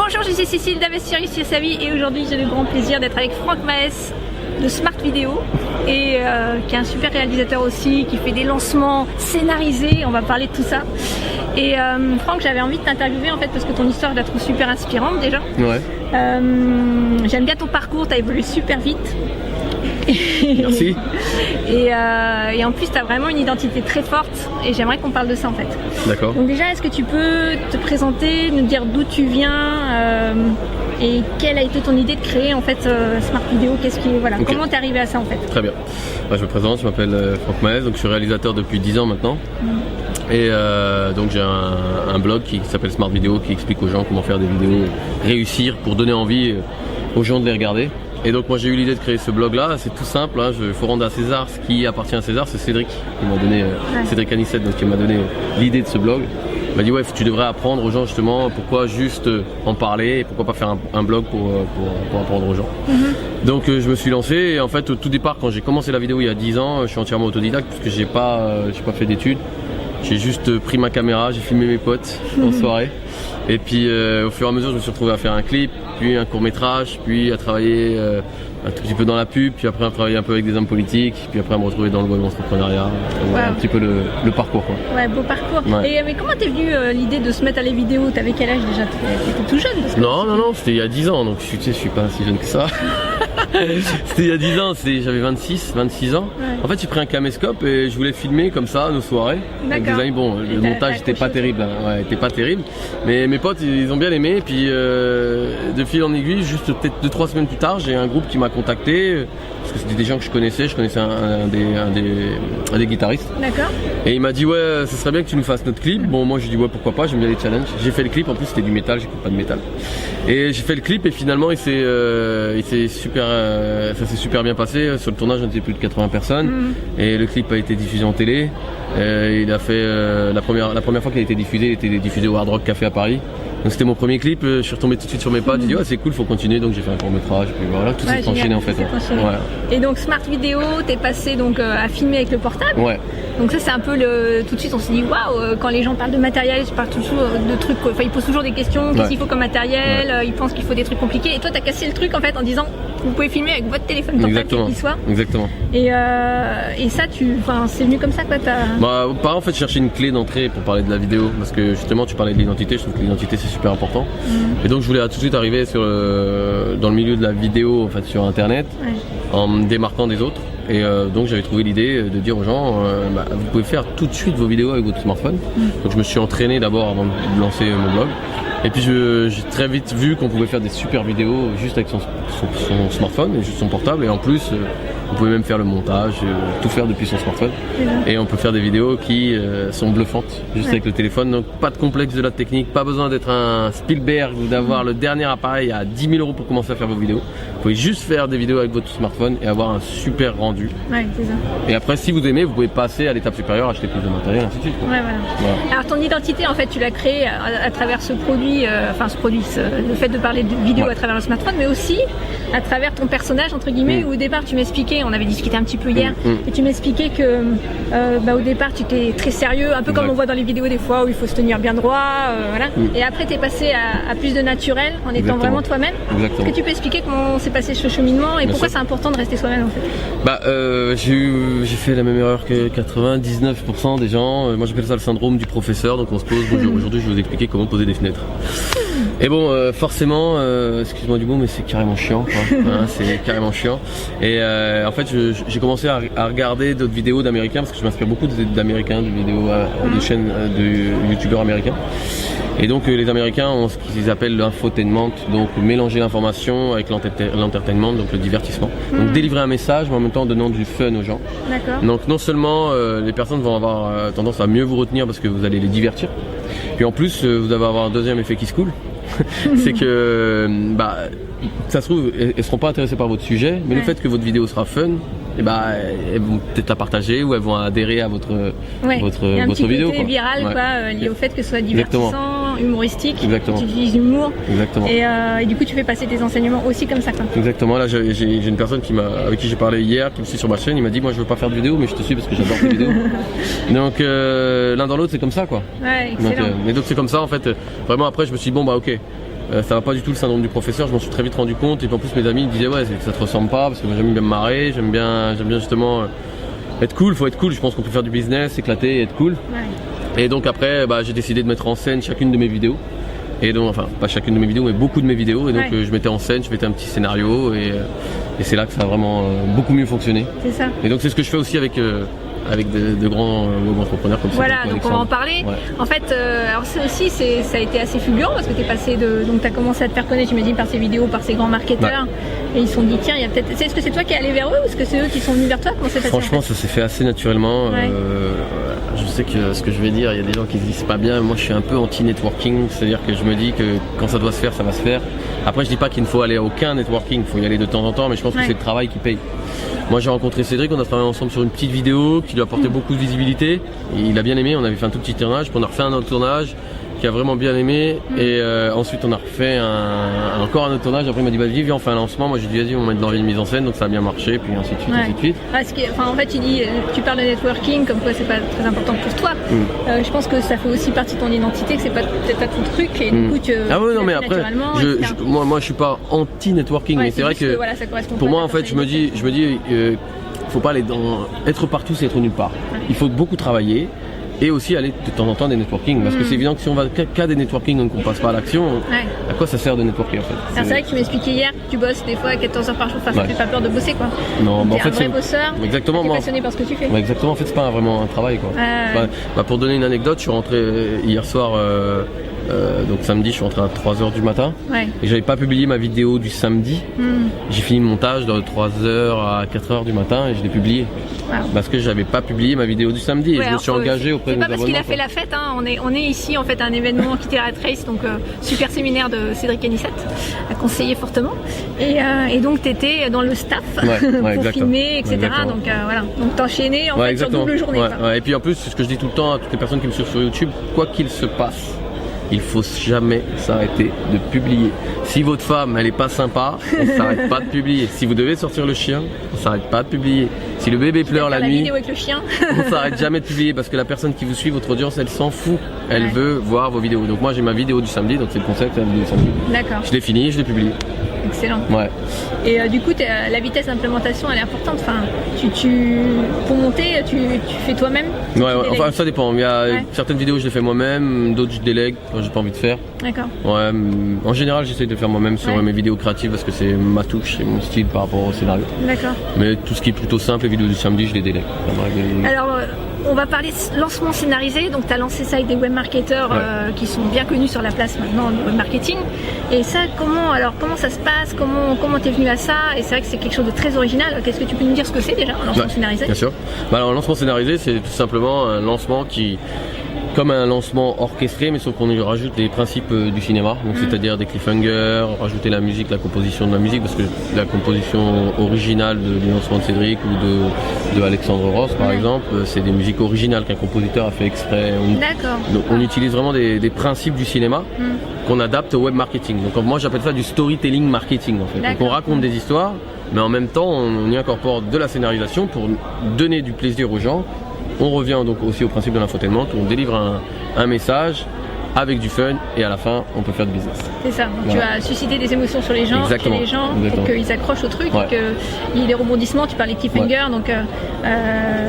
Bonjour, je suis Cécile d'Investir ici à sa vie et aujourd'hui j'ai le grand plaisir d'être avec Franck Maes de Smart Video et qui est un super réalisateur aussi, qui fait des lancements scénarisés, on va parler de tout ça. Et Franck, j'avais envie de t'interviewer en fait parce que ton histoire je la trouve super inspirante déjà. Ouais. J'aime bien ton parcours, tu as évolué super vite. Merci. Et en plus tu as vraiment une identité très forte et j'aimerais qu'on parle de ça en fait. D'accord. Donc déjà, est-ce que tu peux te présenter, nous dire d'où tu viens et quelle a été ton idée de créer en fait Smart Video, voilà, okay. Comment t'es arrivé à ça en fait? Très bien. Je me présente, je m'appelle Franck Maes, donc je suis réalisateur depuis 10 ans maintenant. Et donc j'ai un blog qui s'appelle Smart Video qui explique aux gens comment faire des vidéos réussir pour donner envie aux gens de les regarder. Et donc moi j'ai eu l'idée de créer ce blog là, c'est tout simple, hein, faut rendre à César ce qui appartient à César, c'est Cédric qui m'a donné, Cédric Anissette, donc qui m'a donné l'idée de ce blog. Il m'a dit ouais, tu devrais apprendre aux gens justement pourquoi juste en parler et pourquoi pas faire un blog pour apprendre aux gens. Donc je me suis lancé et en fait au tout départ quand j'ai commencé la vidéo il y a 10 ans, je suis entièrement autodidacte parce que j'ai pas fait d'études. J'ai juste pris ma caméra, j'ai filmé mes potes en soirée. Et puis au fur et à mesure je me suis retrouvé à faire un clip, puis un court métrage, puis à travailler un tout petit peu dans la pub, puis après à travailler un peu avec des hommes politiques, puis après à me retrouver dans le web entrepreneuriat. Voilà un petit peu le parcours quoi. Ouais, beau parcours. Ouais. Mais comment t'es venu l'idée de se mettre à la vidéo? T'avais quel âge déjà? T'étais tout jeune parce que Non, c'était il y a 10 ans, donc je suis pas si jeune que ça. C'était il y a 10 ans, j'avais 26 ans. Ouais. En fait j'ai pris un caméscope et je voulais filmer comme ça nos soirées avec des amis. Bon, le montage était pas terrible, hein. Ouais, était pas terrible, mais mes potes ils ont bien aimé. Et puis de fil en aiguille, juste peut-être 2-3 semaines plus tard, j'ai un groupe qui m'a contacté parce que c'était des gens que je connaissais un des guitaristes. D'accord. Et il m'a dit ouais, ce serait bien que tu nous fasses notre clip. Bon, moi j'ai dit ouais, pourquoi pas, j'aime bien les challenges. J'ai fait le clip, en plus c'était du métal, j'écoute pas de métal. Et j'ai fait le clip et finalement ça s'est super bien passé. Sur le tournage on était plus de 80 personnes et le clip a été diffusé en télé. Il a fait la première fois qu'il a été diffusé, il était diffusé au Hard Rock Café à Paris. Donc c'était mon premier clip, je suis retombé tout de suite sur mes pattes, j'ai dit ouais c'est cool, faut continuer, donc j'ai fait un court métrage, puis voilà, tout s'est enchaîné en fait. Ouais. Et donc Smart Video, t'es passé donc à filmer avec le portable. Ouais. Donc ça c'est un peu tout de suite on s'est dit waouh, quand les gens parlent de matériel, ils parlent toujours de trucs, enfin ils posent toujours des questions, qu'est-ce qu'il faut comme matériel, ils pensent qu'il faut des trucs compliqués, et toi t'as cassé le truc en fait en disant vous pouvez filmer avec votre téléphone portable quel qu'il soit. Exactement. Et ça c'est venu comme ça quoi. En fait je cherchais une clé d'entrée pour parler de la vidéo, parce que justement tu parlais de l'identité, je trouve que l'identité c'est super important. Et donc je voulais tout de suite arriver dans le milieu de la vidéo en fait sur internet, en me démarquant des autres. Et donc j'avais trouvé l'idée de dire aux gens vous pouvez faire tout de suite vos vidéos avec votre smartphone. Donc je me suis entraîné d'abord avant de lancer mon blog. Et puis j'ai très vite vu qu'on pouvait faire des super vidéos juste avec son smartphone et juste son portable. Et en plus on pouvait même faire le montage, tout faire depuis son smartphone. Et on peut faire des vidéos qui sont bluffantes juste avec le téléphone. Donc pas de complexe de la technique, pas besoin d'être un Spielberg ou d'avoir le dernier appareil à 10 000 € pour commencer à faire vos vidéos. Vous pouvez juste faire des vidéos avec votre smartphone et avoir un super rendu. Ouais, c'est ça. Et après si vous aimez, vous pouvez passer à l'étape supérieure, acheter plus de matériel, ainsi de suite. Voilà. Alors ton identité en fait tu l'as créée à travers ce produit, le fait de parler de vidéo à travers le smartphone, mais aussi à travers ton personnage entre guillemets où au départ tu m'expliquais, on avait discuté un petit peu hier, et tu m'expliquais que au départ tu étais très sérieux, un peu comme on voit dans les vidéos des fois où il faut se tenir bien droit, voilà. Et après tu es passé à plus de naturel en étant vraiment toi-même. Est-ce que tu peux expliquer comment s'est passé ce cheminement et pourquoi c'est important de rester soi-même en fait? J'ai fait la même erreur que 99% des gens. Moi j'appelle ça le syndrome du professeur. Donc on se pose, bonjour, aujourd'hui je vais vous expliquer comment poser des fenêtres. Et bon, forcément, excuse-moi du mot, mais c'est carrément chiant, quoi. C'est carrément chiant. Et en fait, j'ai commencé à regarder d'autres vidéos d'Américains parce que je m'inspire beaucoup d'Américains, de vidéos de chaînes de youtubeurs américains. Et donc les Américains ont ce qu'ils appellent l'infotainment, donc mélanger l'information avec l'entertainment, donc le divertissement. Donc délivrer un message, mais en même temps en donnant du fun aux gens. Donc non seulement les personnes vont avoir tendance à mieux vous retenir parce que vous allez les divertir, puis en plus vous allez avoir un deuxième effet qui se coule. C'est que ça se trouve elles seront pas intéressées par votre sujet, mais le fait que votre vidéo sera fun, elles vont peut-être la partager ou elles vont adhérer à votre vidéo. Côté viral lié au fait que ce soit divertissant, humoristique, que tu utilises l'humour. Et du coup tu fais passer tes enseignements aussi comme ça quoi. Exactement, là j'ai une personne avec qui j'ai parlé hier, qui me suit sur ma chaîne, il m'a dit moi je veux pas faire de vidéo mais je te suis parce que j'adore tes vidéos. Donc l'un dans l'autre c'est comme ça quoi. Ouais, excellent. Donc c'est comme ça en fait, vraiment après je me suis dit ok, ça va pas du tout le syndrome du professeur, je m'en suis très vite rendu compte et puis en plus mes amis me disaient ouais ça te ressemble pas parce que moi j'aime bien me marrer, j'aime bien justement être cool, faut être cool, je pense qu'on peut faire du business, s'éclater et être cool. Ouais. Et donc après j'ai décidé de mettre en scène chacune de mes vidéos. Et donc, enfin pas chacune de mes vidéos mais beaucoup de mes vidéos et donc je mettais en scène, je mettais un petit scénario et c'est là que ça a vraiment beaucoup mieux fonctionné. C'est ça. Et donc c'est ce que je fais aussi avec de grands entrepreneurs comme ça. Voilà, donc on va en parler. Ouais. En fait, alors ça aussi, ça a été assez fulgurant parce que tu es passé donc tu as commencé à te faire connaître, j'imagine, par ces vidéos, par ces grands marketeurs. Ouais. Et ils se sont dit, tiens, il y a peut-être. Est-ce que c'est toi qui es allé vers eux ou est-ce que c'est eux qui sont venus vers toi? Comment c'est passé? Franchement, ça s'est fait assez naturellement. Ouais. Je sais que ce que je vais dire, il y a des gens qui se disent pas bien. Moi, je suis un peu anti-networking, c'est-à-dire que je me dis que quand ça doit se faire, ça va se faire. Après, je dis pas qu'il ne faut aller à aucun networking, il faut y aller de temps en temps, mais je pense que c'est le travail qui paye. Moi j'ai rencontré Cédric, on a travaillé ensemble sur une petite vidéo qui lui a apporté beaucoup de visibilité. Et il a bien aimé, on avait fait un tout petit tournage, puis on a refait un autre tournage qui a vraiment bien aimé. Et ensuite on a refait encore un autre tournage. Après il m'a dit vas-y viens on fait un lancement. Moi j'ai dit vas-y on va mettre dans une mise en scène, donc ça a bien marché, puis ainsi de suite, ainsi de suite. En fait tu parles de networking, comme quoi c'est pas très important pour toi. Je pense que ça fait aussi partie de ton identité, que c'est peut-être pas ton truc et du coup tu non mais après moi je suis pas anti-networking, mais c'est vrai que voilà, pour moi en fait je me dis faut pas aller être partout, c'est être nulle part. Il faut beaucoup travailler et aussi aller de temps en temps des networking parce que c'est évident que si on va qu'à des networking et qu'on passe pas à l'action, à quoi ça sert de networker en fait? C'est vrai que tu m'expliquais hier que tu bosses des fois à 14 heures par jour, ça fait pas peur de bosser quoi. Non, en fait c'est un vrai bosseur, exactement, t'es passionné par ce que tu fais. Exactement, en fait c'est pas vraiment un travail quoi. Pour donner une anecdote, je suis rentré hier soir donc samedi je suis rentré à 3h du matin et j'avais pas publié ma vidéo du samedi. J'ai fini le montage de 3h à 4h du matin et je l'ai publié parce que j'avais pas publié ma vidéo du samedi et je me suis engagé auprès de mes abonnés. C'est pas parce qu'il a fait la fête, hein. On est ici en fait à un événement qui était à Trace, donc super séminaire de Cédric Anissette à conseiller fortement et donc tu étais dans le staff pour filmer etc. Donc voilà, donc t'enchaînais en fait sur double journée. Et puis en plus c'est ce que je dis tout le temps à toutes les personnes qui me suivent sur YouTube, quoi qu'il se passe, il faut jamais s'arrêter de publier. Si votre femme elle est pas sympa, on s'arrête pas de publier. Si vous devez sortir le chien, on s'arrête pas de publier. Si le bébé pleure la nuit, vidéo avec le chien. on s'arrête jamais de publier parce que la personne qui vous suit, votre audience, elle s'en fout. Elle veut voir vos vidéos. Donc moi j'ai ma vidéo du samedi, donc c'est le concept de la vidéo du samedi. D'accord. Je l'ai fini, je l'ai publié. Excellent. Ouais. Et du coup, la vitesse d'implémentation, elle est importante. Enfin, pour monter, tu fais toi-même. Enfin ça dépend. Il y a certaines vidéos je les fais moi-même, d'autres je délègue quand j'ai pas envie de faire. D'accord. Ouais. En général, j'essaie de le faire moi-même sur mes vidéos créatives parce que c'est ma touche, c'est mon style par rapport au scénario. D'accord. Mais tout ce qui est plutôt simple, les vidéos du samedi, je les délègue. Alors, on va parler lancement scénarisé. Donc, tu as lancé ça avec des webmarketeurs qui sont bien connus sur la place maintenant du web marketing. Et ça, comment ça se passe? Comment t'es venu à ça? Et c'est vrai que c'est quelque chose de très original. Qu'est-ce que tu peux nous dire ce que c'est déjà, un lancement scénarisé? Bien sûr. Alors, un lancement scénarisé, c'est tout simplement un lancement comme un lancement orchestré, mais sauf qu'on y rajoute les principes du cinéma, donc c'est-à-dire des cliffhangers, rajouter la musique, la composition de la musique, parce que la composition originale du lancement de Cédric ou de Alexandre Ross par exemple, c'est des musiques originales qu'un compositeur a fait exprès. Donc on utilise vraiment des principes du cinéma qu'on adapte au web marketing. Donc moi j'appelle ça du storytelling marketing en fait. Donc on raconte des histoires, mais en même temps on y incorpore de la scénarisation pour donner du plaisir aux gens. On revient donc aussi au principe de l'infotainment, on délivre un message avec du fun et à la fin on peut faire du business. C'est ça, donc tu as suscité des émotions sur les gens, chez les gens pour qu'ils accrochent au truc et qu'il y ait des rebondissements, tu parlais cliffhanger, donc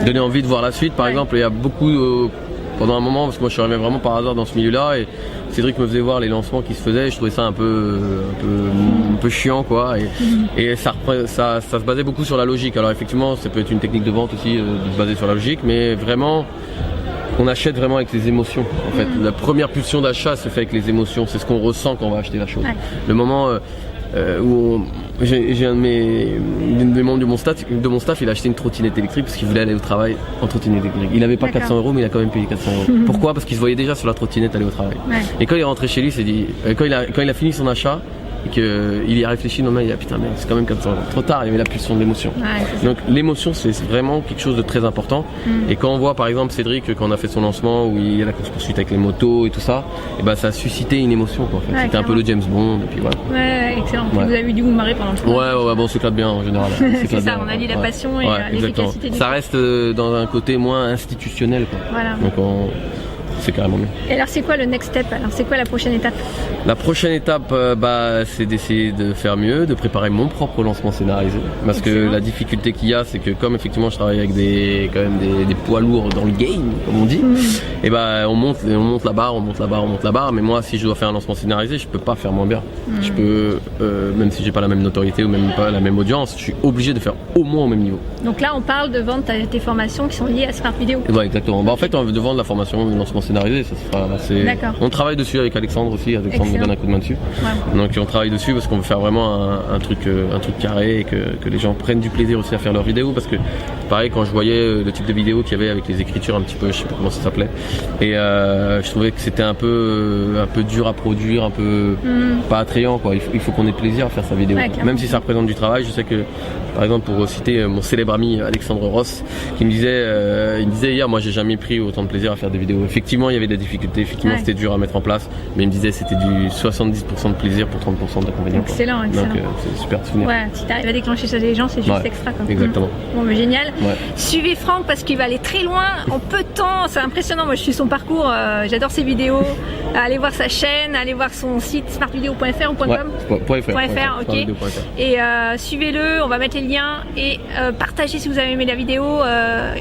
donner envie de voir la suite par exemple. Il y a beaucoup pendant un moment, parce que moi je suis arrivé vraiment par hasard dans ce milieu là et Cédric me faisait voir les lancements qui se faisaient, je trouvais ça un peu chiant quoi et ça se basait beaucoup sur la logique. Alors effectivement ça peut être une technique de vente aussi de se baser sur la logique, mais vraiment on achète vraiment avec les émotions en fait. La première pulsion d'achat se fait avec les émotions, c'est ce qu'on ressent quand on va acheter la chose. Le moment où j'ai un des membres de mon staff, il a acheté une trottinette électrique parce qu'il voulait aller au travail en trottinette électrique. Il n'avait pas 400 €, mais il a quand même payé 400 €. Pourquoi? Parce qu'il se voyait déjà sur la trottinette aller au travail. Et quand il est rentré chez lui, il s'est dit, quand il a fini son achat et qu'il y a réfléchi, non mais il a putain mais c'est quand même 400 €. Trop tard, il y avait la pulsion de l'émotion. Donc l'émotion c'est vraiment quelque chose de très important. Et quand on voit par exemple Cédric quand on a fait son lancement où il y a la course poursuite avec les motos et tout ça, et ben ça a suscité une émotion quoi, en fait. C'était un peu le James Bond et puis voilà. Excellent. Vous avez dû vous marrer pendant le temps. Bon on s'éclate bien en général. C'est ça, on a dit la passion et l'efficacité. Ça reste dans un côté moins institutionnel quoi. Voilà. Donc c'est carrément mieux. Et alors c'est quoi le next step? Alors c'est quoi la prochaine étape? La prochaine étape, c'est d'essayer de faire mieux, de préparer mon propre lancement scénarisé. Parce que la difficulté qu'il y a, c'est que comme effectivement je travaille avec des poids lourds dans le game, comme on dit, et on monte la barre, mais moi si je dois faire un lancement scénarisé, je peux pas faire moins bien. Je peux, même si j'ai pas la même notoriété ou même pas la même audience, je suis obligé de faire au moins au même niveau. Donc là on parle de vendre tes formations qui sont liées à Smart Video. Ouais, exactement. En fait on veut de vendre la formation, le lancement scénarisé, ça sera on travaille dessus avec Alexandre aussi, Alexandre me donne un coup de main dessus. Ouais. Donc on travaille dessus parce qu'on veut faire vraiment un truc carré et que les gens prennent du plaisir aussi à faire leurs vidéos, parce que pareil quand je voyais le type de vidéo qu'il y avait avec les écritures un petit peu, je sais pas comment ça s'appelait, et je trouvais que c'était un peu dur à produire, un peu pas attrayant quoi. Il faut qu'on ait plaisir à faire sa vidéo, même si ça représente du travail. Je sais que par exemple pour citer mon célèbre ami Alexandre Ross qui me disait hier, moi j'ai jamais pris autant de plaisir à faire des vidéos. Effectivement il y avait des difficultés, effectivement c'était dur à mettre en place, mais il me disait c'était du 70% de plaisir pour 30% d'inconvénients. Excellent. Donc c'est super de souvenir. Ouais, si tu arrives à déclencher ça des gens, c'est juste extra quoi. Exactement. Bon mais génial. Ouais. Suivez Franck parce qu'il va aller très loin en peu de temps, c'est impressionnant. Moi je suis son parcours, j'adore ses vidéos. Allez voir sa chaîne, allez voir son site smartvideo.fr ou .com. .fr, ok. Et suivez-le, on va mettre les liens et partagez si vous avez aimé la vidéo.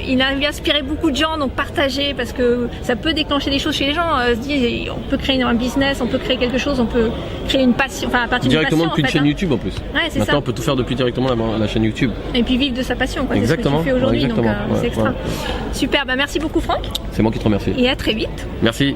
Il a inspiré beaucoup de gens, donc partagez parce que ça peut déclencher des choses chez les gens. Se disent on peut créer un business, on peut créer quelque chose, on peut créer une passion, enfin à partir d'une passion. Directement depuis une chaîne YouTube en plus. Ouais, c'est Maintenant ça. on peut tout faire depuis directement la chaîne YouTube. Et puis vivre de sa passion, quoi. Exactement. C'est ce que tu fais aujourd'hui, donc c'est extra. Ouais. Super, merci beaucoup Franck. C'est moi qui te remercie. Et à très vite. Merci.